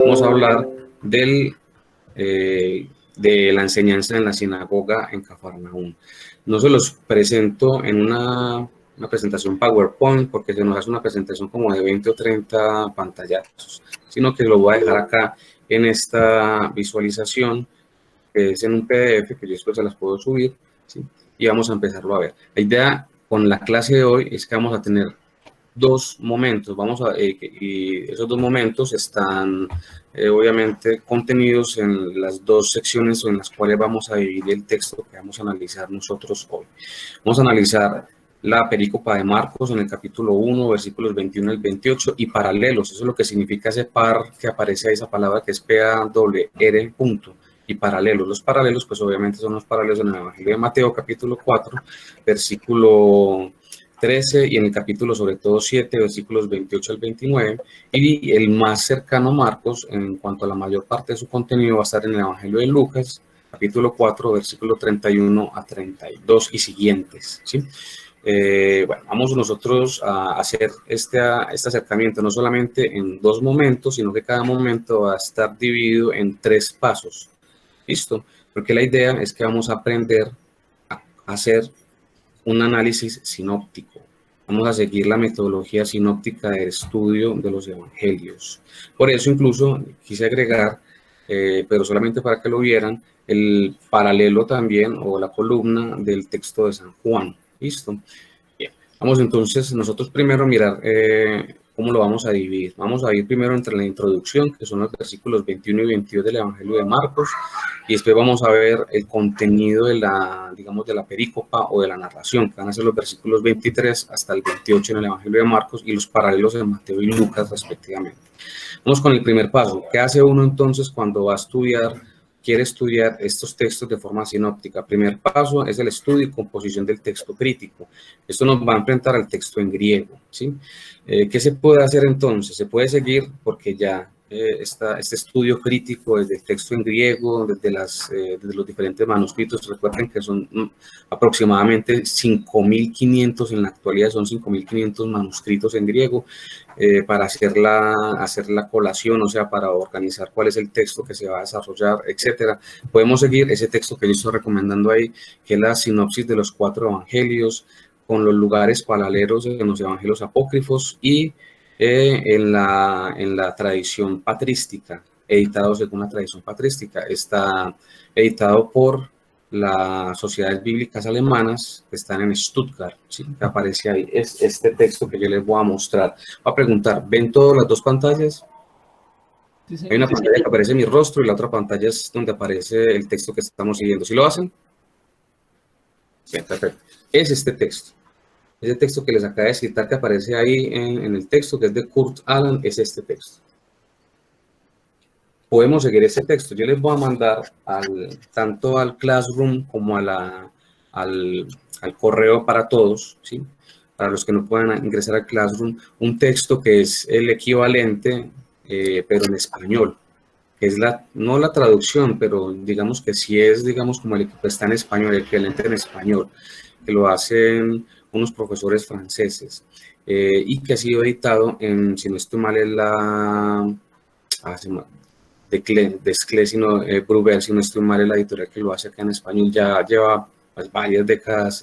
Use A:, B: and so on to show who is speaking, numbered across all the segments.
A: Vamos a hablar de la enseñanza en la sinagoga en Cafarnaúm. No se los presento en una presentación PowerPoint porque se nos hace una presentación como de 20 o 30 pantallazos, sino que lo voy a dejar acá en esta visualización, que es en un PDF, que yo después se las puedo subir, ¿sí? Y vamos a empezarlo a ver. La idea con la clase de hoy es que vamos a tener dos momentos, y esos dos momentos están obviamente contenidos en las dos secciones en las cuales vamos a dividir el texto que vamos a analizar nosotros hoy. Vamos a analizar la perícopa de Marcos en el capítulo 1, versículos 21 al 28, y paralelos. Eso es lo que significa ese par que aparece ahí, esa palabra que es P-A-R, punto, y paralelos. Los paralelos, pues obviamente son los paralelos en el Evangelio de Mateo, capítulo 4, versículo 13, y en el capítulo sobre todo 7, versículos 28 al 29, y el más cercano, Marcos, en cuanto a la mayor parte de su contenido, va a estar en el Evangelio de Lucas, capítulo 4, versículo 31 a 32 y siguientes, ¿sí? Bueno, vamos nosotros a hacer este acercamiento no solamente en dos momentos, sino que cada momento va a estar dividido en tres pasos, ¿listo? Porque la idea es que vamos a aprender a hacer un análisis sinóptico. Vamos a seguir la metodología sinóptica de estudio de los evangelios. Por eso incluso quise agregar, pero solamente para que lo vieran, el paralelo también o la columna del texto de San Juan. ¿Listo? Bien. Vamos entonces nosotros primero a mirar cómo lo vamos a dividir. Vamos a ir primero entre la introducción, que son los versículos 21 y 22 del Evangelio de Marcos, y después vamos a ver el contenido de la, digamos, de la perícopa o de la narración, que van a ser los versículos 23 hasta el 28 en el Evangelio de Marcos y los paralelos en Mateo y Lucas respectivamente. Vamos con el primer paso. ¿Qué hace uno entonces cuando va a quiere estudiar estos textos de forma sinóptica? Primer paso es el estudio y composición del texto crítico. Esto nos va a enfrentar al texto en griego, ¿sí? ¿Qué se puede hacer entonces? Se puede seguir porque ya este estudio crítico desde el texto en griego, desde los diferentes manuscritos. Recuerden que son aproximadamente 5.500, en la actualidad son 5.500 manuscritos en griego, para hacer la colación, o sea, para organizar cuál es el texto que se va a desarrollar, etcétera. Podemos seguir ese texto que yo estoy recomendando ahí, que es la sinopsis de los 4 evangelios, con los lugares paralelos en los evangelios apócrifos y en la tradición patrística, editado según la tradición patrística. Está editado por las sociedades bíblicas alemanas que están en Stuttgart, ¿sí? Que aparece ahí. Es este texto que yo les voy a mostrar. Voy a preguntar, ¿ven todas las dos pantallas? Sí, hay una pantalla que aparece mi rostro y la otra pantalla es donde aparece el texto que estamos siguiendo. ¿Sí lo hacen? Bien, perfecto. Es este texto. Ese texto que les acabo de citar que aparece ahí en el texto, que es de Kurt Aland, es este texto. Podemos seguir este texto. Yo les voy a mandar tanto al Classroom como al correo para todos, ¿sí? Para los que no puedan ingresar al Classroom, un texto que es el equivalente, pero en español. Es no la traducción, pero digamos que sí es, digamos, como el que está en español, el equivalente en español, que lo hacen unos profesores franceses, y que ha sido editado en, si no estoy mal, es de Schlesino Bruegel, si no estoy mal, es la editorial que lo hace acá en español. Ya lleva pues varias décadas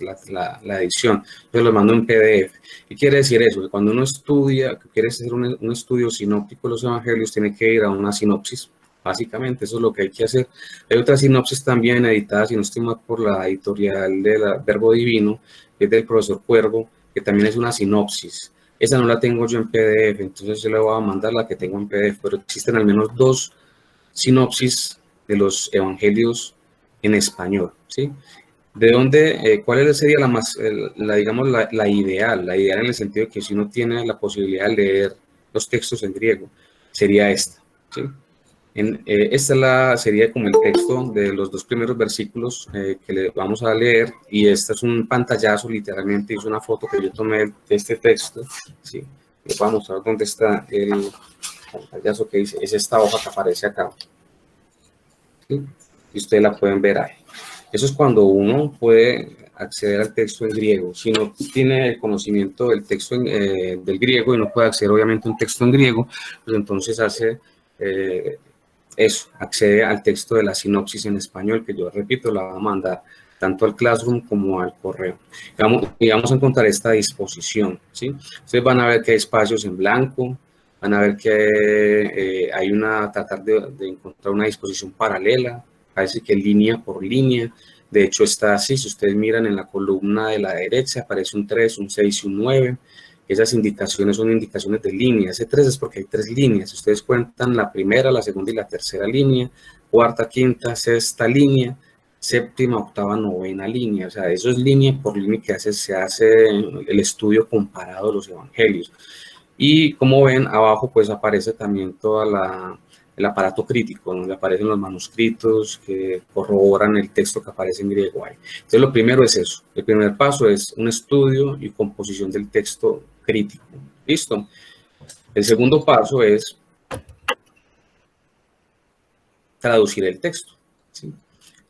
A: la edición. Yo lo mando en PDF. ¿Qué quiere decir eso? Que cuando uno estudia, que quiere hacer un estudio sinóptico de los evangelios, tiene que ir a una sinopsis. Básicamente, eso es lo que hay que hacer. Hay otras sinopsis también editadas, si no estoy mal, por la editorial de Verbo Divino, que es del profesor Cuervo, que también es una sinopsis. Esa no la tengo yo en PDF, entonces yo le voy a mandar la que tengo en PDF, pero existen al menos 2 sinopsis de los evangelios en español, ¿sí? ¿De dónde, cuál sería digamos, la ideal? La ideal en el sentido de que si uno tiene la posibilidad de leer los textos en griego, sería esta, ¿sí? Esta sería como el texto de los 2 primeros versículos que le vamos a leer, y este es un pantallazo, literalmente es una foto que yo tomé de este texto, ¿sí? Les voy a mostrar dónde está el pantallazo que dice, es esta hoja que aparece acá, ¿sí? Y ustedes la pueden ver ahí. Eso es cuando uno puede acceder al texto en griego. Si no tiene el conocimiento del texto del griego y no puede acceder obviamente a un texto en griego, pues entonces hace eso, accede al texto de la sinopsis en español, que yo repito, la va a mandar tanto al Classroom como al correo. Y vamos a encontrar esta disposición, ¿sí? Ustedes van a ver que hay espacios en blanco, van a ver que hay tratar de encontrar una disposición paralela, parece que línea por línea. De hecho está así, si ustedes miran en la columna de la derecha, aparece un 3, un 6 y un 9. Esas indicaciones son indicaciones de línea. Ese 3 es porque hay 3 líneas. Si ustedes cuentan la primera, la segunda y la tercera línea, cuarta, quinta, sexta línea, séptima, octava, novena línea. O sea, eso es línea por línea que se hace el estudio comparado de los evangelios. Y como ven, abajo pues aparece también toda el aparato crítico, donde aparecen los manuscritos que corroboran el texto que aparece en griego ahí. Entonces lo primero es eso. El primer paso es un estudio y composición del texto crítico. ¿Listo? El segundo paso es traducir el texto, ¿sí?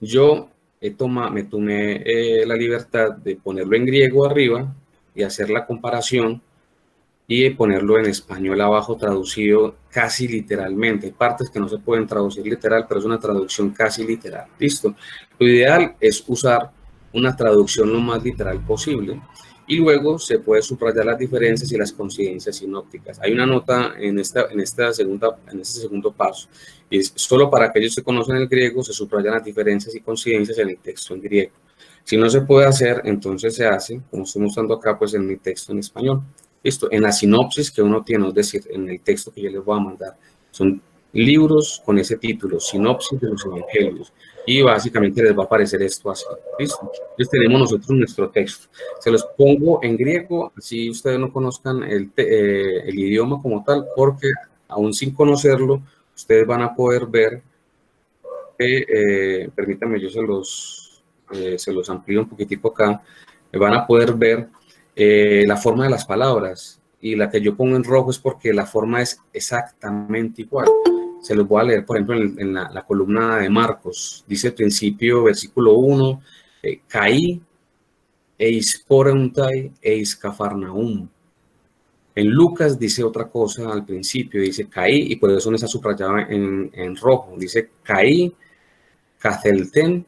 A: Yo me tomé la libertad de ponerlo en griego arriba y hacer la comparación y ponerlo en español abajo traducido casi literalmente. Hay partes que no se pueden traducir literal, pero es una traducción casi literal. ¿Listo? Lo ideal es usar una traducción lo más literal posible y luego se puede subrayar las diferencias y las coincidencias sinópticas. Hay una nota en este segundo paso, y es solo para aquellos que conocen el griego se subrayan las diferencias y coincidencias en el texto en griego. Si no se puede hacer, entonces se hace, como estoy mostrando acá, pues en mi texto en español. Listo, en la sinopsis que uno tiene, es decir, en el texto que yo les voy a mandar, son libros con ese título, sinopsis de los evangelios, y básicamente les va a aparecer esto así. Listo, entonces tenemos nosotros nuestro texto. Se los pongo en griego, así ustedes no conozcan el idioma como tal, porque aún sin conocerlo, ustedes van a poder ver, permítanme, yo se los amplío un poquitico acá, van a poder ver la forma de las palabras, y la que yo pongo en rojo es porque la forma es exactamente igual. Se los voy a leer, por ejemplo, en la columna de Marcos. Dice al principio, versículo 1, caí eis coreuntai eis Cafarnaum. En Lucas dice otra cosa al principio, dice caí, y por eso no está subrayado en rojo. Dice caí, cacelten,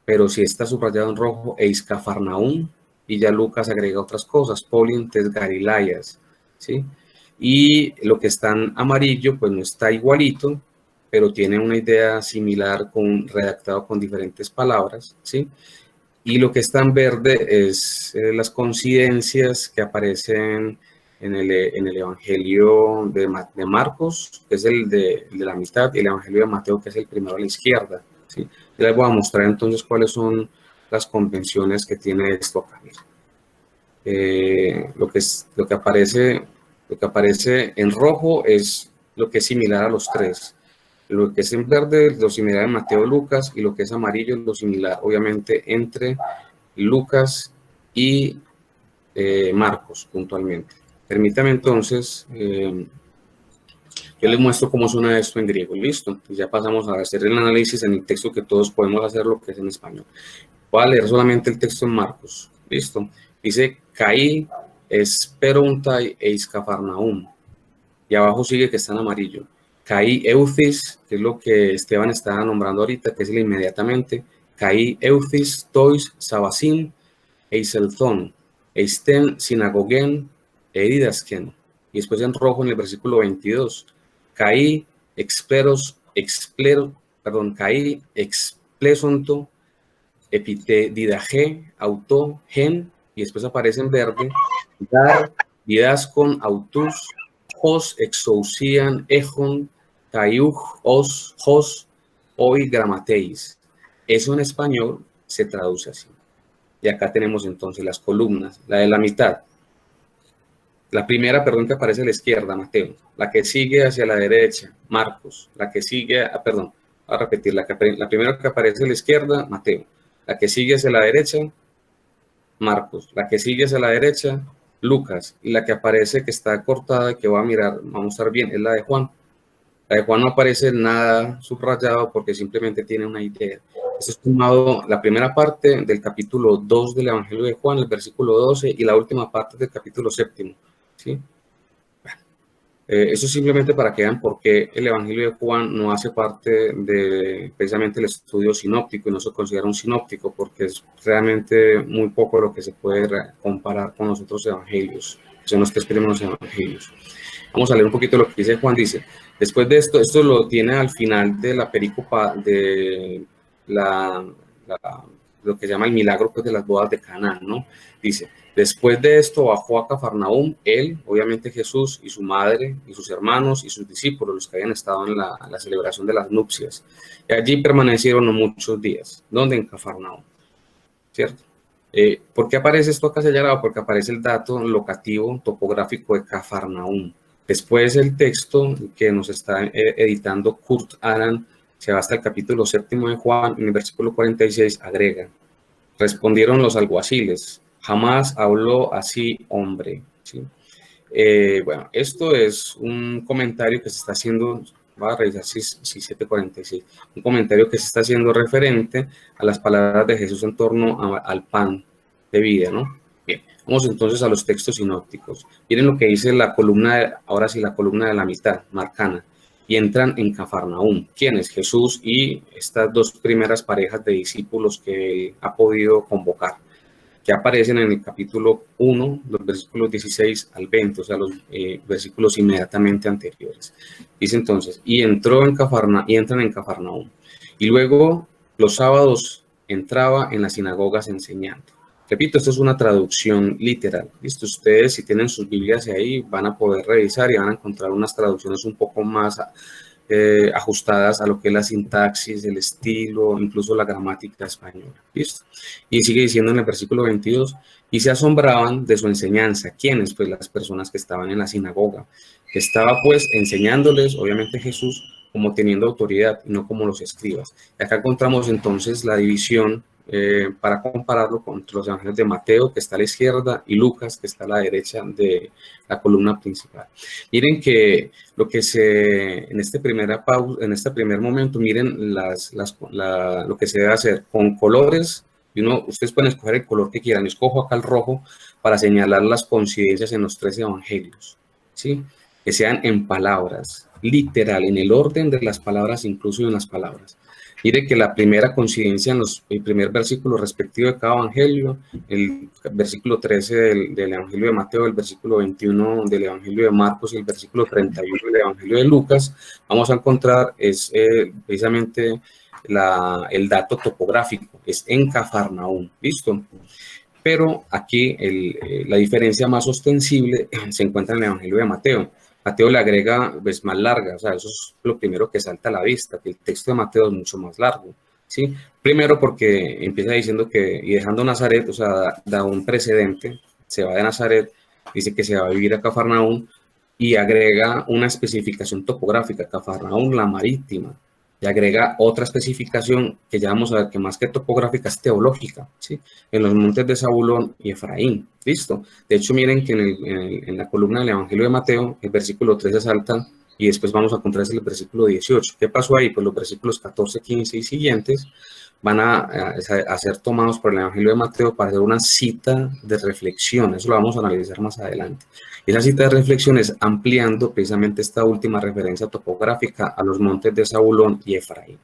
A: pero si está subrayado en rojo, eis Cafarnaum. Y ya Lucas agrega otras cosas, Polientes Galilayas, ¿sí? Y lo que está en amarillo, pues no está igualito, pero tiene una idea similar, redactado con diferentes palabras, ¿sí? Y lo que está en verde es las coincidencias que aparecen en el Evangelio de Marcos, que es el de la mitad, y el Evangelio de Mateo, que es el primero a la izquierda, ¿sí? Yo les voy a mostrar entonces cuáles son las convenciones que tiene esto acá. Lo que aparece en rojo es lo que es similar a los tres. Lo que es en verde es lo similar a Mateo, Lucas, y lo que es amarillo es lo similar, obviamente, entre Lucas y Marcos, puntualmente. Permítame entonces, yo les muestro cómo suena esto en griego. Listo, ya pasamos a hacer el análisis en el texto que todos podemos hacer, lo que es en español. Voy a leer solamente el texto en Marcos. Listo. Dice, caí, esperontai eis Cafarnaum. Y abajo sigue que está en amarillo. Caí euthis, que es lo que Esteban estaba nombrando ahorita, que es el inmediatamente. Caí euthis tois sabasin eis elthon, eisten sinagogen eidasken. Y después en rojo en el versículo 22. Caí caí explesonto epite didaje auto gen, y después aparece en verde dar didascon autus hos exousian ejon caiuj os hos hoi gramateis. Eso en español se traduce así. Y acá tenemos entonces las columnas, la de la mitad. La primera, perdón, que aparece a la izquierda, Mateo. La que sigue hacia la derecha, Marcos. La que sigue, voy a repetir, la primera que aparece a la izquierda, Mateo. La que sigue hacia la derecha, Marcos. La que sigue hacia la derecha, Lucas. Y la que aparece, que está cortada, que voy a mirar, vamos a mostrar bien, es la de Juan. La de Juan no aparece nada subrayado porque simplemente tiene una idea. Esto es tomado la primera parte del capítulo 2 del Evangelio de Juan, el versículo 12, y la última parte del capítulo 7. ¿Sí? Bueno. Eso es simplemente para que vean por qué el Evangelio de Juan no hace parte de precisamente el estudio sinóptico y no se considera un sinóptico, porque es realmente muy poco lo que se puede comparar con los otros evangelios, que son los tres primeros evangelios. Vamos a leer un poquito lo que dice Juan. Dice, después de esto lo tiene al final de la perícopa de lo que se llama el milagro, pues, de las bodas de Caná, ¿no? Dice, después de esto bajó a Cafarnaúm, él, obviamente Jesús, y su madre, y sus hermanos, y sus discípulos, los que habían estado en la celebración de las nupcias. Y allí permanecieron no muchos días. ¿Dónde? En Cafarnaúm, ¿cierto? ¿Por qué aparece esto acá señalado? Porque aparece el dato locativo topográfico de Cafarnaúm. Después el texto que nos está editando Kurt Aran, se va hasta el capítulo 7 de Juan, en el versículo 46, agrega, respondieron los alguaciles, jamás habló así hombre. ¿Sí? Bueno, esto es un comentario que se está haciendo, voy a revisar si 746, un comentario que se está haciendo referente a las palabras de Jesús en torno al pan de vida, ¿no? Bien, vamos entonces a los textos sinópticos. Miren lo que dice la columna, ahora sí, la columna de la mitad, marcana. Y entran en Cafarnaúm. ¿Quiénes? Jesús y estas dos primeras parejas de discípulos que él ha podido convocar, que aparecen en el capítulo 1, los versículos 16 al 20, o sea, los versículos inmediatamente anteriores. Dice entonces, y entran en Cafarnaúm. Y luego los sábados entraba en las sinagogas enseñando. Repito, esto es una traducción literal. ¿Listo? Ustedes, si tienen sus Biblias ahí, van a poder revisar y van a encontrar unas traducciones un poco más ajustadas a lo que es la sintaxis, el estilo, incluso la gramática española. ¿Listo? Y sigue diciendo en el versículo 22, y se asombraban de su enseñanza. ¿Quiénes? Pues las personas que estaban en la sinagoga, que estaba pues enseñándoles, obviamente Jesús, como teniendo autoridad, y no como los escribas. Y acá encontramos entonces la división para compararlo con los evangelios de Mateo, que está a la izquierda, y Lucas, que está a la derecha de la columna principal. Miren que lo que en este primer momento, miren lo que se debe hacer con colores. Y ustedes pueden escoger el color que quieran. Yo escojo acá el rojo para señalar las coincidencias en los tres evangelios, ¿sí? Que sean en palabras, literal, en el orden de las palabras, incluso en las palabras. Mire que la primera coincidencia en el primer versículo respectivo de cada evangelio, el versículo 13 del evangelio de Mateo, el versículo 21 del evangelio de Marcos y el versículo 31 del evangelio de Lucas, vamos a encontrar es precisamente el dato topográfico, es en Cafarnaúm, ¿listo? Pero aquí la diferencia más ostensible se encuentra en el evangelio de Mateo. Mateo le agrega, pues, más larga, o sea, eso es lo primero que salta a la vista, que el texto de Mateo es mucho más largo, ¿sí? Primero porque empieza diciendo que, y dejando Nazaret, o sea, da un precedente, se va de Nazaret, dice que se va a vivir a Cafarnaúm, y agrega una especificación topográfica, Cafarnaúm, la marítima, y agrega otra especificación que ya vamos a ver que más que topográfica es teológica, ¿sí? En los montes de Zabulón y Efraín, ¿listo? De hecho, miren que en la columna del Evangelio de Mateo, el versículo 13 salta y después vamos a encontrar el versículo 18. ¿Qué pasó ahí? Pues los versículos 14, 15 y siguientes van a ser tomados por el Evangelio de Mateo para hacer una cita de reflexión. Eso lo vamos a analizar más adelante. Y esa cita de reflexión es ampliando precisamente esta última referencia topográfica a los montes de Zabulón y Efraín.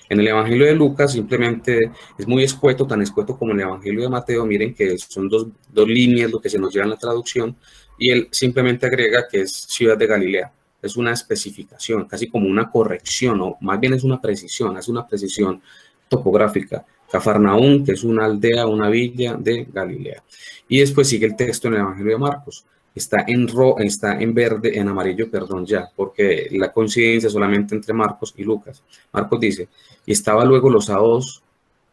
A: En el Evangelio de Lucas simplemente es muy escueto, tan escueto como el Evangelio de Mateo. Miren que son dos líneas lo que se nos lleva en la traducción, y él simplemente agrega que es ciudad de Galilea. Es una especificación, casi como una corrección, o más bien es una precisión, es una precisión topográfica. Cafarnaúm, que es una aldea, una villa de Galilea. Y después sigue el texto en el Evangelio de Marcos. Está en verde, en amarillo, perdón, ya, porque la coincidencia solamente entre Marcos y Lucas. Marcos dice, y estaba luego los sábados,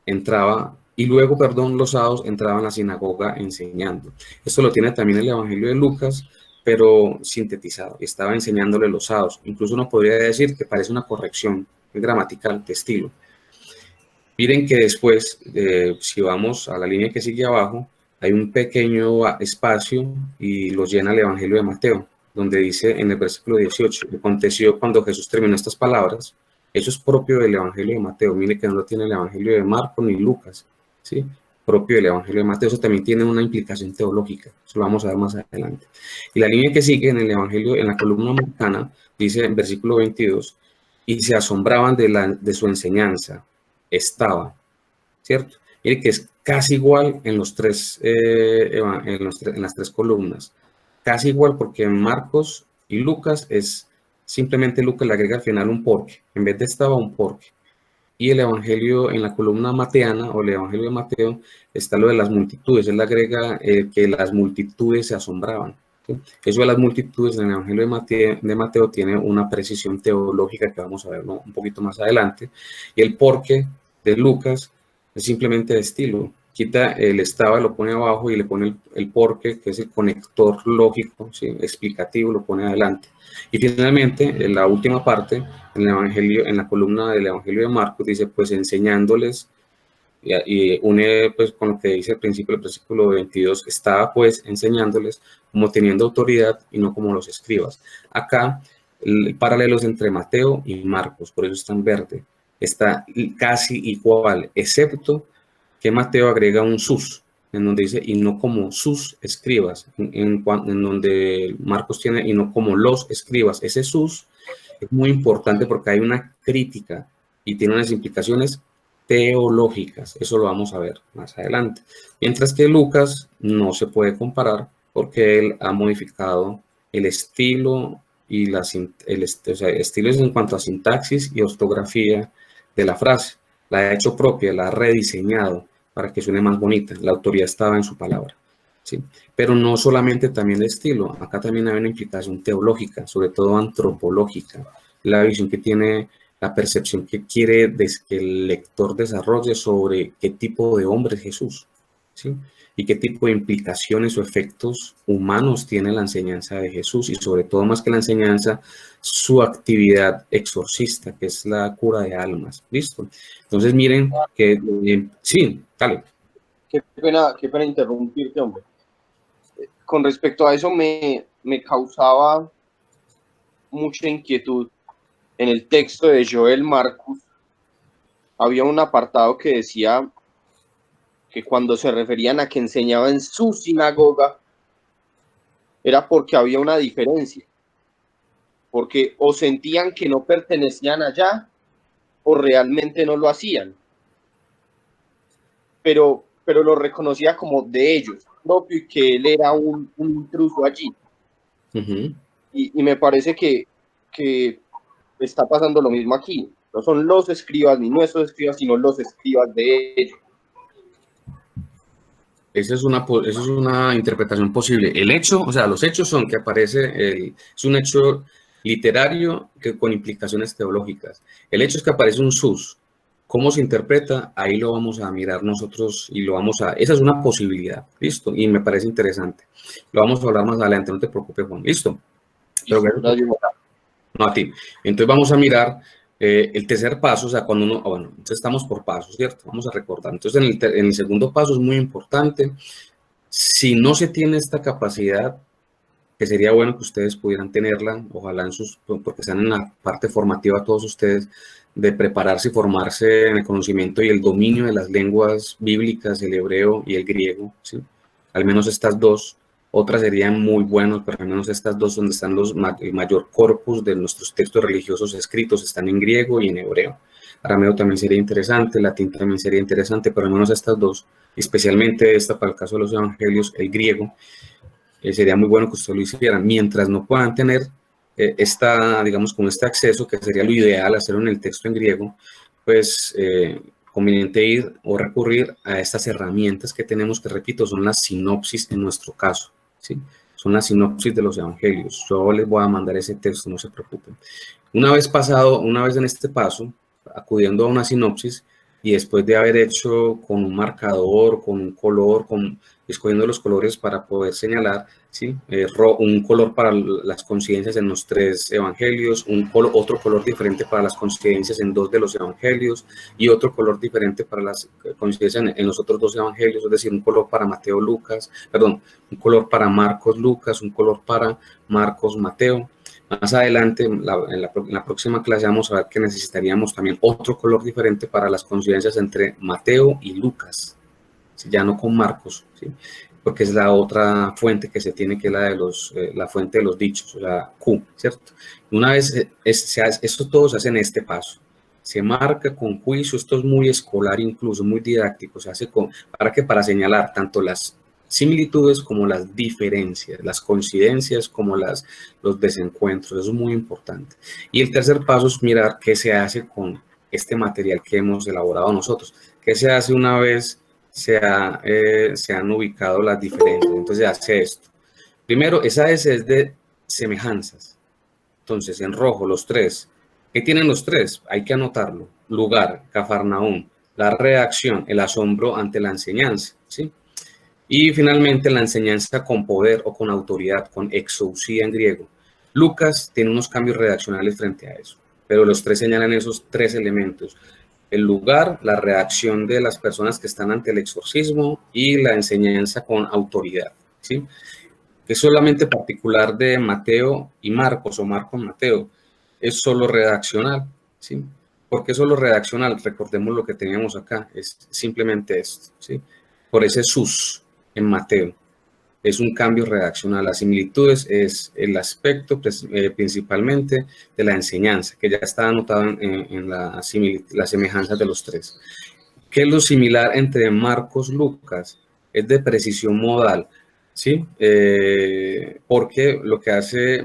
A: los sábados entraba en la sinagoga enseñando. Esto lo tiene también el Evangelio de Lucas, pero sintetizado. Estaba enseñándole los sábados. Incluso uno podría decir que parece una corrección gramatical de estilo. Miren que después, si vamos a la línea que sigue abajo, hay un pequeño espacio y lo llena el Evangelio de Mateo, donde dice en el versículo 18, aconteció cuando Jesús terminó estas palabras. Eso es propio del Evangelio de Mateo. Mire que no lo tiene el Evangelio de Marcos ni Lucas, ¿sí? propio del Evangelio de Mateo. Eso también tiene una implicación teológica, eso lo vamos a ver más adelante. Y la línea que sigue en el Evangelio, en la columna marcana, dice en versículo 22, y se asombraban de su enseñanza, estaba, ¿cierto? Mire que es casi igual en en las tres columnas, casi igual porque en Marcos y Lucas es simplemente Lucas le agrega al final un porque, en vez de estaba un porque. Y el Evangelio en la columna mateana o el Evangelio de Mateo está lo de las multitudes. Él agrega que las multitudes se asombraban. ¿Sí? Eso de las multitudes en el Evangelio de Mateo tiene una precisión teológica que vamos a ver, ¿no?, un poquito más adelante. Y el porqué de Lucas es simplemente de estilo. Quita el estaba, lo pone abajo y le pone el porqué, que es el conector lógico, ¿sí?, explicativo, lo pone adelante. Y finalmente, en la última parte, en el Evangelio, en la columna del Evangelio de Marcos, dice, pues enseñándoles, y une pues con lo que dice al principio del versículo 22, estaba pues enseñándoles como teniendo autoridad y no como los escribas. Acá, paralelos entre Mateo y Marcos, por eso está en verde, está casi igual, excepto que Mateo agrega un sus, en donde dice, y no como sus escribas, en donde Marcos tiene, y no como los escribas. Ese sus es muy importante porque hay una crítica y tiene unas implicaciones teológicas. Eso lo vamos a ver más adelante. Mientras que Lucas no se puede comparar porque él ha modificado el estilo y o sea, estilos en cuanto a sintaxis y ortografía de la frase. La ha hecho propia, la ha rediseñado para que suene más bonita. La autoría estaba en su palabra, ¿sí? Pero no solamente también de estilo, acá también hay una implicación teológica, sobre todo antropológica, la visión que tiene, la percepción que quiere que el lector desarrolle sobre qué tipo de hombre es Jesús, ¿sí?, y qué tipo de implicaciones o efectos humanos tiene la enseñanza de Jesús, y sobre todo, más que la enseñanza, su actividad exorcista, que es la cura de almas. ¿Listo? Entonces, miren que, sí, dale.
B: Qué pena interrumpirte, hombre. Con respecto a eso, me causaba mucha inquietud. En el texto de Joel Marcus había un apartado que decía que cuando se referían a que enseñaba en su sinagoga, era porque había una diferencia, porque o sentían que no pertenecían allá o realmente no lo hacían, pero lo reconocía como de ellos, propio, y que él era un intruso allí. Y me parece que está pasando lo mismo aquí. No son los escribas ni nuestros escribas, sino los escribas de ellos.
A: Esa es una interpretación posible. El hecho, o sea, los hechos son que aparece, es un hecho literario que, con implicaciones teológicas. El hecho es que aparece un sus. ¿Cómo se interpreta? Ahí lo vamos a mirar nosotros y lo vamos a... Esa es una posibilidad, ¿listo? Y me parece interesante. Lo vamos a hablar más adelante, no te preocupes, Juan, ¿listo? Pero, no, a ti. Entonces vamos a mirar el tercer paso, o sea, cuando uno, bueno, entonces estamos por pasos, ¿cierto? Vamos a recordar. Entonces en el segundo paso es muy importante, si no se tiene esta capacidad, que sería bueno que ustedes pudieran tenerla, ojalá porque están en la parte formativa todos ustedes, de prepararse y formarse en el conocimiento y el dominio de las lenguas bíblicas, el hebreo y el griego, ¿sí? Al menos estas dos. Otras serían muy buenas, pero al menos estas dos, donde están el mayor corpus de nuestros textos religiosos escritos, están en griego y en hebreo. Arameo también sería interesante, latín también sería interesante, pero al menos estas dos, especialmente esta para el caso de los evangelios, el griego, sería muy bueno que ustedes lo hicieran. Mientras no puedan tener digamos, con este acceso, que sería lo ideal hacerlo en el texto en griego, pues conveniente ir o recurrir a estas herramientas que tenemos, que repito, son las sinopsis en nuestro caso, ¿sí? Son las sinopsis de los evangelios. Yo les voy a mandar ese texto, no se preocupen. Una vez en este paso, acudiendo a una sinopsis, y después de haber hecho con un marcador, con un color, escogiendo los colores para poder señalar, ¿sí? Un color para las coincidencias en los tres evangelios, otro color diferente para las coincidencias en dos de los evangelios, y otro color diferente para las coincidencias en los otros dos evangelios, es decir, un color para un color para Marcos Lucas, un color para Marcos Mateo. Más adelante, en la próxima clase, vamos a ver que necesitaríamos también otro color diferente para las coincidencias entre Mateo y Lucas. ya no con Marcos, ¿sí? Porque es la otra fuente que se tiene, que es la de la fuente de los dichos, la Q, ¿cierto? Una vez esto todo se hace en este paso, se marca con juicio, esto es muy escolar incluso, muy didáctico, se hace para señalar tanto las similitudes como las diferencias, las coincidencias como los desencuentros, eso es muy importante. Y el tercer paso es mirar qué se hace con este material que hemos elaborado nosotros, qué se hace una vez se han ubicado las diferencias. Entonces se hace esto. Primero, esa S es de semejanzas. Entonces, en rojo, los tres. ¿Qué tienen los tres? Hay que anotarlo. Lugar, Cafarnaúm. La reacción, el asombro ante la enseñanza, ¿sí? Y finalmente, la enseñanza con poder o con autoridad, con exousia en griego. Lucas tiene unos cambios redaccionales frente a eso, pero los tres señalan esos tres elementos: el lugar, la reacción de las personas que están ante el exorcismo y la enseñanza con autoridad, ¿sí? Que es solamente particular de Mateo y Marcos, o Marcos Mateo, es solo redaccional, ¿sí? ¿Por qué solo redaccional? Recordemos lo que teníamos acá, es simplemente esto, ¿sí? Por ese sus en Mateo. Es un cambio redaccional. Las similitudes es el aspecto principalmente de la enseñanza, que ya está anotado en la semejanza de los tres. ¿Qué es lo similar entre Marcos y Lucas? Es de precisión modal, ¿sí? Porque lo que hace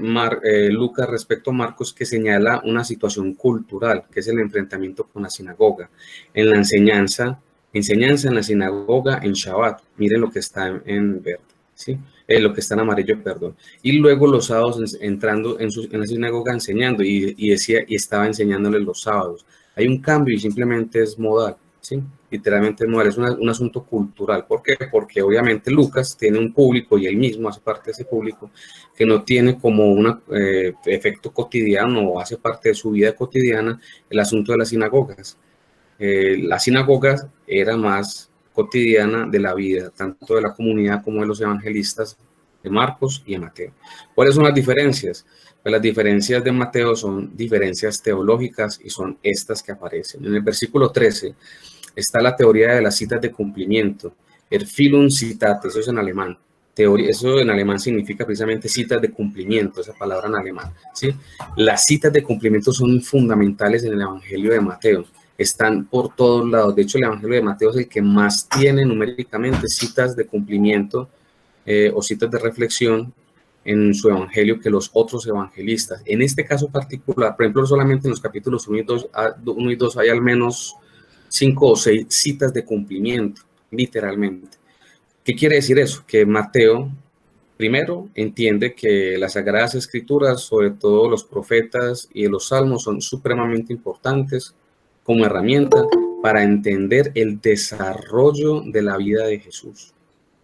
A: Lucas respecto a Marcos es que señala una situación cultural, que es el enfrentamiento con la sinagoga. En la enseñanza en la sinagoga en Shabbat. Miren lo que está en verde, ¿sí? Lo que está en amarillo, perdón. Y luego los sábados entrando en la sinagoga enseñando y estaba enseñándoles los sábados. Hay un cambio y simplemente es modal, ¿sí? Literalmente es modal, es un asunto cultural. ¿Por qué? Porque obviamente Lucas tiene un público, y él mismo hace parte de ese público, que no tiene como un efecto cotidiano o hace parte de su vida cotidiana el asunto de las sinagogas. La sinagoga era más cotidiana de la vida, tanto de la comunidad como de los evangelistas de Marcos y de Mateo. ¿Cuáles son las diferencias? Pues las diferencias de Mateo son diferencias teológicas y son estas que aparecen. En el versículo 13 está la teoría de las citas de cumplimiento, Erfüllung citate, eso es en alemán. Eso en alemán significa precisamente citas de cumplimiento, esa palabra en alemán, ¿sí? Las citas de cumplimiento son fundamentales en el Evangelio de Mateo. Están por todos lados. De hecho, el Evangelio de Mateo es el que más tiene numéricamente citas de cumplimiento o citas de reflexión en su evangelio que los otros evangelistas. En este caso particular, por ejemplo, solamente en los capítulos 1 y 2 hay al menos 5 o 6 citas de cumplimiento, literalmente. ¿Qué quiere decir eso? Que Mateo, primero, entiende que las Sagradas Escrituras, sobre todo los profetas y los salmos, son supremamente importantes como herramienta para entender el desarrollo de la vida de Jesús,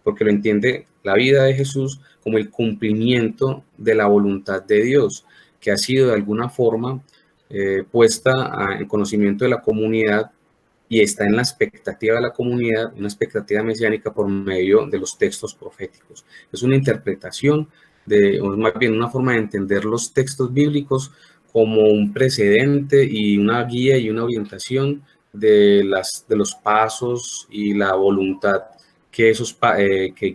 A: porque lo entiende la vida de Jesús como el cumplimiento de la voluntad de Dios, que ha sido de alguna forma puesta en conocimiento de la comunidad y está en la expectativa de la comunidad, una expectativa mesiánica por medio de los textos proféticos. Es una interpretación, o más bien una forma de entender los textos bíblicos como un precedente y una guía y una orientación de los pasos y la voluntad que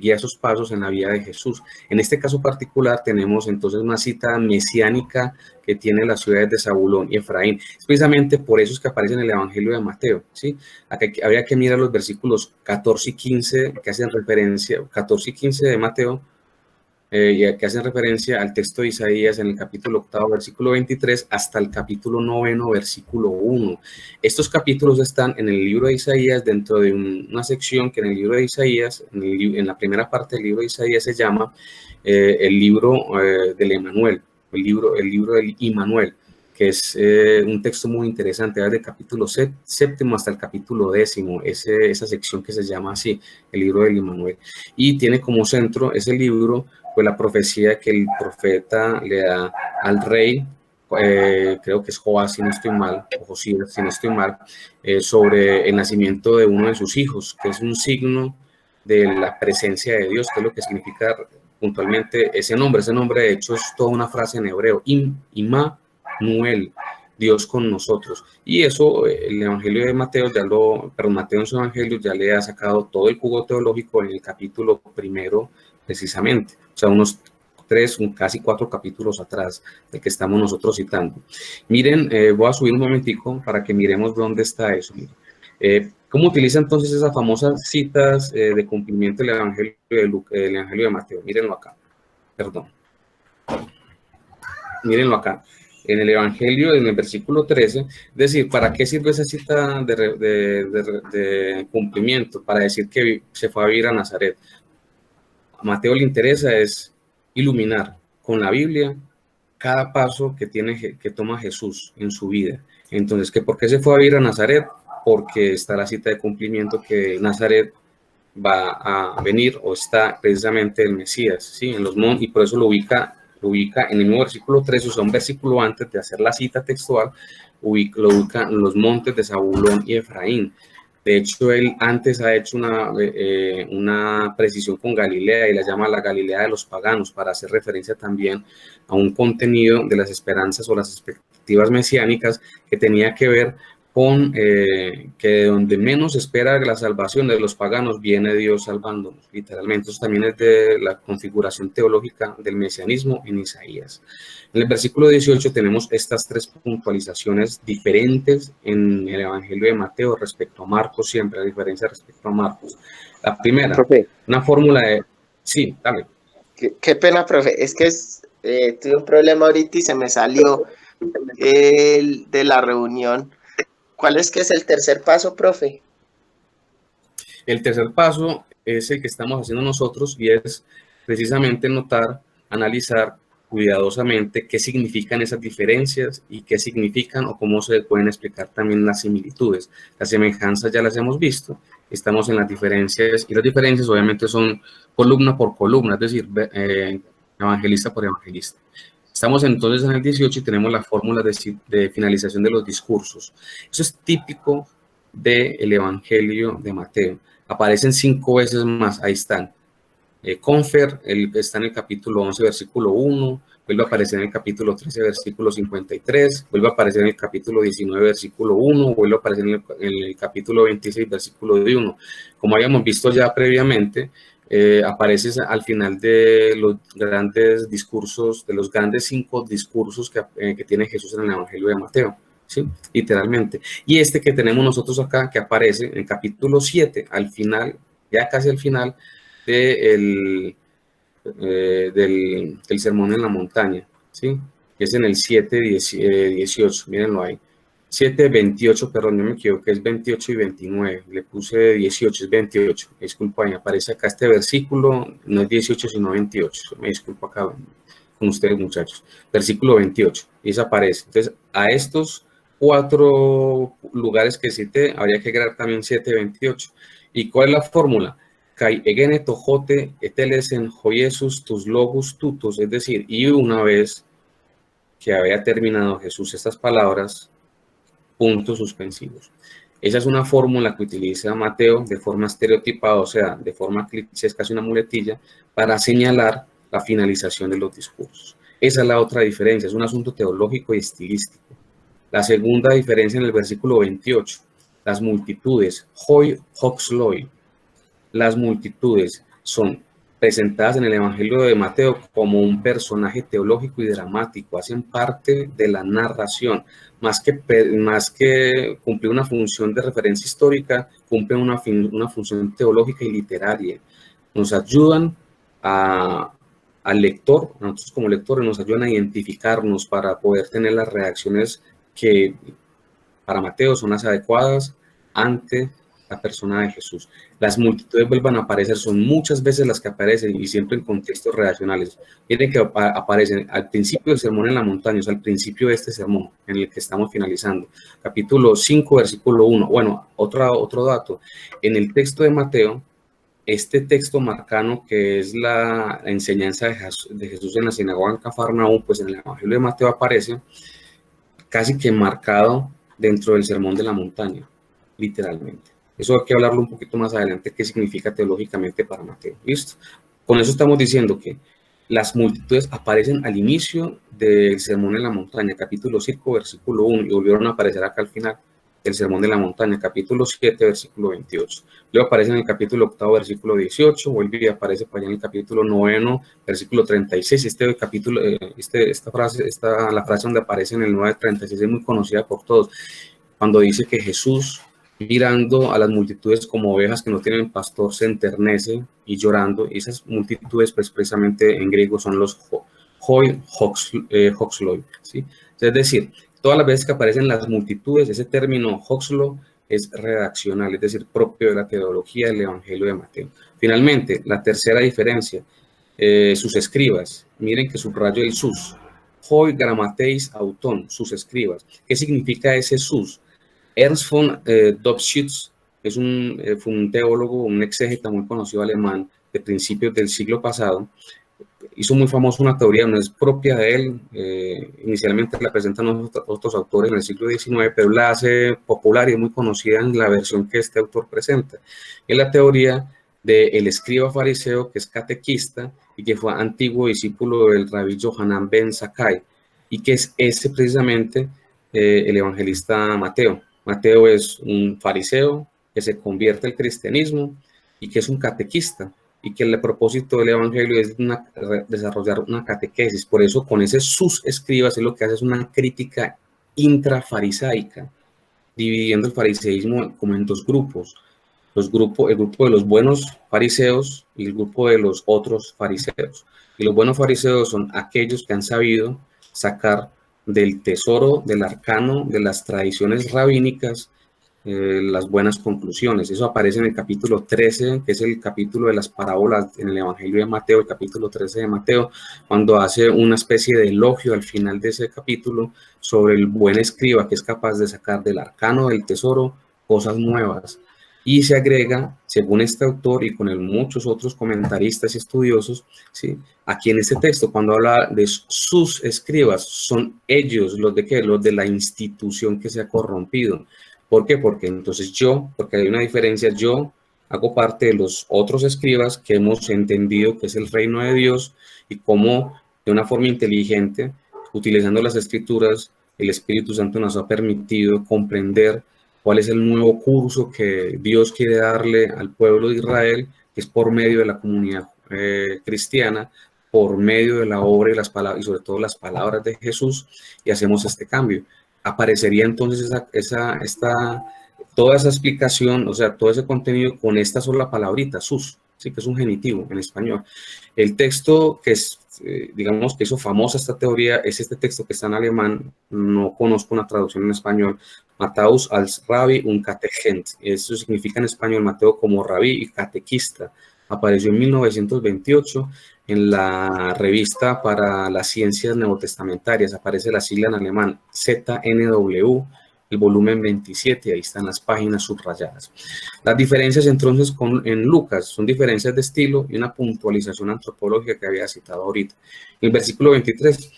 A: guía esos pasos en la vida de Jesús. En este caso particular tenemos entonces una cita mesiánica que tiene las ciudades de Zabulón y Efraín. Es precisamente por eso es que aparece en el Evangelio de Mateo, ¿sí? Acá habría que mirar los versículos 14 y 15 que hacen referencia, 14 y 15 de Mateo, que hacen referencia al texto de Isaías en el capítulo 8, versículo 23, hasta el capítulo 9, versículo 1. Estos capítulos están en el libro de Isaías dentro de una sección que en el libro de Isaías, en la primera parte del libro de Isaías se llama el libro del Emanuel, el libro del Immanuel, que es un texto muy interesante, desde el capítulo 7 hasta el capítulo 10, esa sección que se llama así, el libro del Immanuel. Y tiene como centro ese libro pues la profecía que el profeta le da al rey, creo que es Joás, si no estoy mal, o Josías, si no estoy mal, sobre el nacimiento de uno de sus hijos, que es un signo de la presencia de Dios, que es lo que significa puntualmente ese nombre. Ese nombre, de hecho, es toda una frase en hebreo, Immanuel, Dios con nosotros. Y eso el Evangelio de Mateo, Mateo en su Evangelio ya le ha sacado todo el jugo teológico en el capítulo primero precisamente, o sea, unos casi 4 capítulos atrás del que estamos nosotros citando. Miren, voy a subir un momentico para que miremos dónde está eso. ¿Cómo utiliza entonces esas famosas citas de cumplimiento del Evangelio el Evangelio de Mateo? Mírenlo acá, perdón. Mírenlo acá, en el Evangelio, en el versículo 13, es decir, ¿para qué sirve esa cita de cumplimiento? Para decir que se fue a vivir a Nazaret. A Mateo le interesa es iluminar con la Biblia cada paso que toma Jesús en su vida. Entonces, ¿por qué se fue a vivir a Nazaret? Porque está la cita de cumplimiento que Nazaret va a venir, o está precisamente el Mesías, ¿sí? En los montes, y por eso lo ubica en el mismo versículo 3, o sea, un versículo antes de hacer la cita textual, lo ubica en los montes de Zabulón y Efraín. De hecho, él antes ha hecho una precisión con Galilea y la llama la Galilea de los paganos, para hacer referencia también a un contenido de las esperanzas o las expectativas mesiánicas que tenía que ver con que de donde menos espera la salvación de los paganos viene Dios salvándonos, literalmente. Eso también es de la configuración teológica del mesianismo en Isaías. En el versículo 18 tenemos estas 3 puntualizaciones diferentes en el Evangelio de Mateo respecto a Marcos, siempre la diferencia respecto a Marcos. La primera,
C: profe,
A: una fórmula de... Sí, dale.
C: qué pena, profe, es que tuve un problema ahorita y se me salió de la reunión. ¿Cuál es que es el tercer paso, profe?
A: El tercer paso es el que estamos haciendo nosotros, y es precisamente notar, analizar cuidadosamente qué significan esas diferencias y qué significan o cómo se pueden explicar también las similitudes. Las semejanzas ya las hemos visto, estamos en las diferencias, y las diferencias obviamente son columna por columna, es decir, evangelista por evangelista. Estamos entonces en el 18 y tenemos la fórmula de finalización de los discursos. Eso es típico del Evangelio de Mateo. Aparecen 5 veces más, ahí están. Confer, está en el capítulo 11, versículo 1, vuelve a aparecer en el capítulo 13, versículo 53, vuelve a aparecer en el capítulo 19, versículo 1, vuelve a aparecer en el capítulo 26, versículo 1. Como habíamos visto ya previamente, aparece al final de los grandes discursos, de los grandes 5 discursos que tiene Jesús en el Evangelio de Mateo, ¿sí? Literalmente. Y este que tenemos nosotros acá, que aparece en el capítulo 7, al final, ya casi al final, del sermón en la montaña, ¿sí? Que es en el 7:18, mírenlo ahí. 7:28, perdón, yo me equivoqué, es 28 y 29, le puse 18, es 28, disculpa, me aparece acá este versículo, no es 18 sino 28, me disculpo acá con ustedes muchachos, versículo 28, y eso aparece. Entonces, a estos 4 lugares que cité, habría que agregar también 7:28. ¿Y cuál es la fórmula? Kai egene tojote etelesen joiesus tus logus tutus, es decir, y una vez que había terminado Jesús estas palabras, puntos suspensivos. Esa es una fórmula que utiliza Mateo de forma estereotipada, o sea, de forma cliché, es casi una muletilla, para señalar la finalización de los discursos. Esa es la otra diferencia, es un asunto teológico y estilístico. La segunda diferencia en el versículo 28, las multitudes, hoi hox loi. Las multitudes son presentadas en el Evangelio de Mateo como un personaje teológico y dramático, hacen parte de la narración, más que cumplir una función de referencia histórica, cumplen una función teológica y literaria. Nos ayudan al lector, a nosotros como lectores, nos ayudan a identificarnos para poder tener las reacciones que para Mateo son las adecuadas ante la persona de Jesús. Las multitudes vuelvan a aparecer, son muchas veces las que aparecen y siempre en contextos relacionales. Miren que aparecen al principio del sermón en la montaña, o sea, al principio de este sermón en el que estamos finalizando. Capítulo 5, versículo 1. Bueno, otro dato. En el texto de Mateo, este texto marcano que es la enseñanza de Jesús en la sinagoga en Cafarnaúm, pues en el Evangelio de Mateo aparece casi que marcado dentro del sermón de la montaña, literalmente. Eso hay que hablarlo un poquito más adelante, qué significa teológicamente para Mateo. ¿Listo? Con eso estamos diciendo que las multitudes aparecen al inicio del Sermón en la Montaña, capítulo 5, versículo 1, y volvieron a aparecer acá al final del Sermón de la Montaña, capítulo 7, versículo 28. Luego aparece en el capítulo 8, versículo 18, vuelve y aparece para allá en el capítulo 9, versículo 36. Este capítulo, la frase donde aparece en el 9:36 es muy conocida por todos, cuando dice que Jesús, mirando a las multitudes como ovejas que no tienen pastor, se enternece y llorando. Y esas multitudes, pues precisamente en griego son los hoi hoxloi, ¿sí? Es decir, todas las veces que aparecen las multitudes, ese término hoxlo es redaccional, es decir, propio de la teología del Evangelio de Mateo. Finalmente, la tercera diferencia, sus escribas. Miren que subrayo el sus. Hoi grammateis auton, sus escribas. ¿Qué significa ese sus? Ernst von Dobschütz fue un teólogo, un exégeta muy conocido alemán de principios del siglo pasado. Hizo muy famoso una teoría, no es propia de él, inicialmente la presentan otros autores en el siglo XIX, pero la hace popular y muy conocida en la versión que este autor presenta. Es la teoría del escriba fariseo que es catequista y que fue antiguo discípulo del rabí Yohanan ben Zakkai, y que es ese precisamente el evangelista Mateo. Mateo es un fariseo que se convierte al cristianismo y que es un catequista, y que el propósito del evangelio es desarrollar una catequesis. Por eso con ese sus escribas es lo que hace es una crítica intrafarisaica, dividiendo el fariseísmo como en dos grupos. El grupo de los buenos fariseos y el grupo de los otros fariseos. Y los buenos fariseos son aquellos que han sabido sacar del tesoro, del arcano, de las tradiciones rabínicas, las buenas conclusiones. Eso aparece en el capítulo 13, que es el capítulo de las parábolas en el Evangelio de Mateo, el capítulo 13 de Mateo, cuando hace una especie de elogio al final de ese capítulo sobre el buen escriba que es capaz de sacar del arcano del tesoro cosas nuevas. Y se agrega, según este autor y con muchos otros comentaristas y estudiosos, ¿sí? Aquí en este texto, cuando habla de sus escribas, son ellos los de ¿qué? Los de la institución que se ha corrompido. ¿Por qué? Porque entonces porque hay una diferencia, yo hago parte de los otros escribas que hemos entendido que es el reino de Dios y cómo de una forma inteligente, utilizando las escrituras, el Espíritu Santo nos ha permitido comprender cuál es el nuevo curso que Dios quiere darle al pueblo de Israel, que es por medio de la comunidad cristiana, por medio de la obra y las palabras, y sobre todo las palabras de Jesús, y hacemos este cambio. Aparecería entonces toda esa explicación, o sea, todo ese contenido con esta sola palabrita, sus, sí, que es un genitivo en español. El texto que es, digamos, que hizo famosa esta teoría es este texto que está en alemán, no conozco una traducción en español, Matthäus als Rabbi und Catechent, eso significa en español Mateo como rabí y catequista. Apareció en 1928 en la revista para las ciencias neotestamentarias, aparece la sigla en alemán ZNW, el volumen 27, ahí están las páginas subrayadas. Las diferencias entonces en Lucas son diferencias de estilo y una puntualización antropológica que había citado ahorita. En el versículo 23,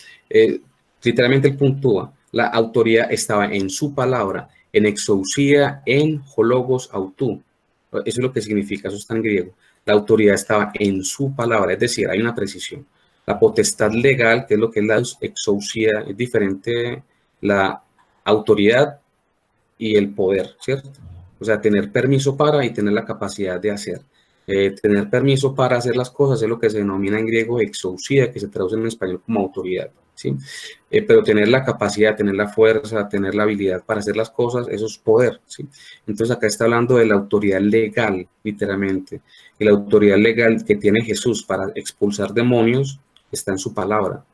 A: literalmente él puntúa, la autoridad estaba en su palabra, en exousia, en hologos autú. Eso es lo que significa, eso está en griego. La autoridad estaba en su palabra, es decir, hay una precisión. La potestad legal, que es lo que es la exousia, es diferente la autoridad y el poder, ¿cierto? O sea, tener permiso para y tener la capacidad de hacer. Tener permiso para hacer las cosas es lo que se denomina en griego exousia, que se traduce en español como autoridad, ¿sí? Pero tener la capacidad, tener la fuerza, tener la habilidad para hacer las cosas, eso es poder, ¿sí? Entonces acá está hablando de la autoridad legal, literalmente. Y la autoridad legal que tiene Jesús para expulsar demonios está en su palabra.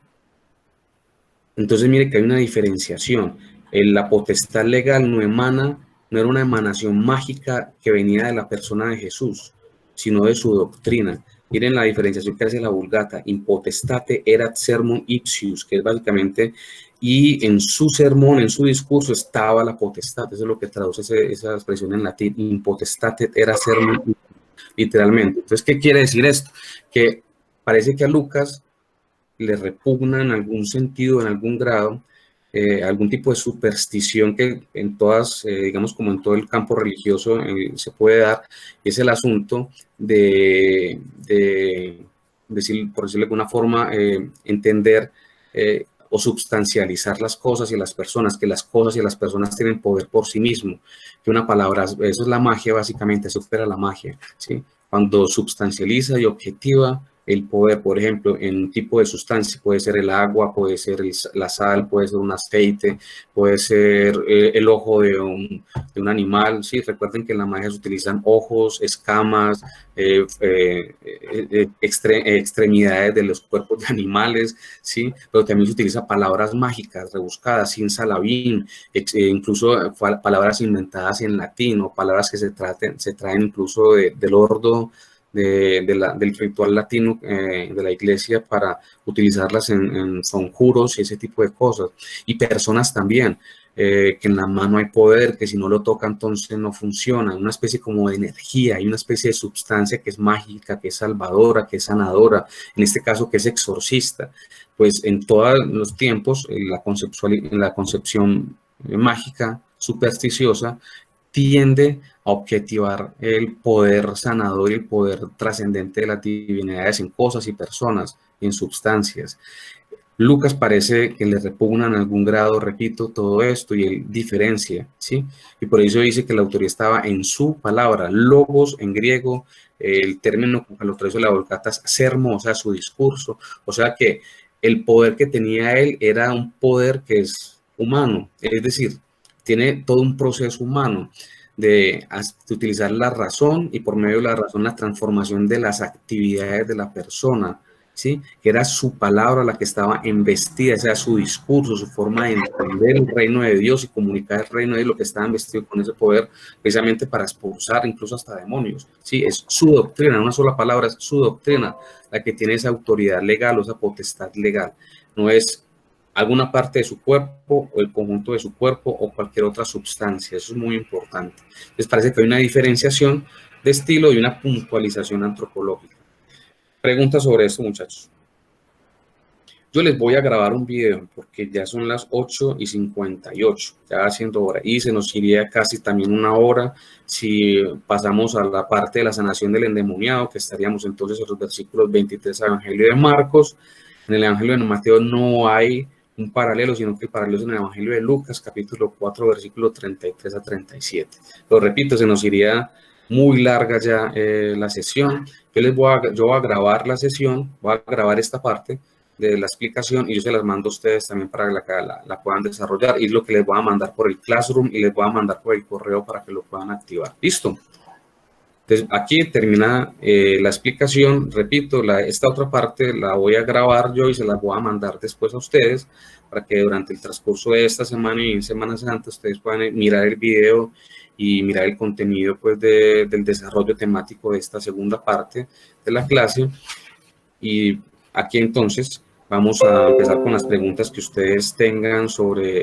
A: Entonces mire que hay una diferenciación. La potestad legal no era una emanación mágica que venía de la persona de Jesús, sino de su doctrina. Miren la diferenciación que hace la Vulgata. Impotestate erat sermon ipsius, que es básicamente, y en su sermón, en su discurso estaba la potestad. Eso es lo que traduce esa expresión en latín. Impotestate erat sermon ipsius, literalmente. Entonces, ¿qué quiere decir esto? Que parece que a Lucas le repugna en algún sentido, en algún grado, algún tipo de superstición que en todas, digamos como en todo el campo religioso se puede dar, es el asunto de por decirlo de alguna forma, entender o substancializar las cosas y las personas, que las cosas y las personas tienen poder por sí mismo, que una palabra, eso es la magia básicamente, supera la magia, ¿sí? Cuando substancializa y objetiva el poder, por ejemplo, en un tipo de sustancia, puede ser el agua, puede ser la sal, puede ser un aceite, puede ser el ojo de un animal, ¿sí? Recuerden que en la magia se utilizan ojos, escamas, extremidades de los cuerpos de animales, ¿sí? Pero también se utiliza palabras mágicas, rebuscadas, sin salabín, incluso palabras inventadas en latín o palabras que se traen incluso del ordo, del ritual latino de la iglesia para utilizarlas en conjuros y ese tipo de cosas. Y personas también, que en la mano hay poder, que si no lo toca entonces no funciona, una especie como de energía, hay una especie de sustancia que es mágica, que es salvadora, que es sanadora, en este caso que es exorcista. Pues en todos los tiempos, en la concepción mágica, supersticiosa, tiende a objetivar el poder sanador y el poder trascendente de las divinidades en cosas y personas, en sustancias. Lucas parece que le repugna en algún grado, repito, todo esto y él diferencia, ¿sí? Y por eso dice que la autoría estaba en su palabra, logos en griego, el término que lo traduce la Vulgata es sermo, o sea, su discurso, o sea que el poder que tenía él era un poder que es humano, es decir, tiene todo un proceso humano de utilizar la razón y por medio de la razón la transformación de las actividades de la persona, ¿sí? Que era su palabra la que estaba embestida, o sea, su discurso, su forma de entender el reino de Dios y comunicar el reino de Dios, lo que estaba embestido con ese poder, precisamente para expulsar incluso hasta demonios, ¿sí? Es su doctrina, una sola palabra, es su doctrina la que tiene esa autoridad legal o esa potestad legal, no es alguna parte de su cuerpo o el conjunto de su cuerpo o cualquier otra sustancia. Eso es muy importante. Les parece que hay una diferenciación de estilo y una puntualización antropológica. Preguntas sobre esto, muchachos. Yo les voy a grabar un video porque ya son las 8:58, ya haciendo hora, y se nos iría casi también una hora si pasamos a la parte de la sanación del endemoniado, que estaríamos entonces en los versículos 23 del Evangelio de Marcos. En el Evangelio de Mateo no hay un paralelo, sino que el paralelo es en el Evangelio de Lucas, capítulo 4, versículo 33 a 37. Lo repito, se nos iría muy larga ya la sesión. Yo voy a grabar la sesión, voy a grabar esta parte de la explicación y yo se las mando a ustedes también para que la puedan desarrollar, y es lo que les voy a mandar por el Classroom y les voy a mandar por el correo para que lo puedan activar. ¿Listo? Entonces, aquí termina la explicación. Repito, esta otra parte la voy a grabar yo y se la voy a mandar después a ustedes para que durante el transcurso de esta semana y en Semana Santa ustedes puedan mirar el video y mirar el contenido pues, del desarrollo temático de esta segunda parte de la clase. Y aquí entonces vamos a empezar con las preguntas que ustedes tengan sobre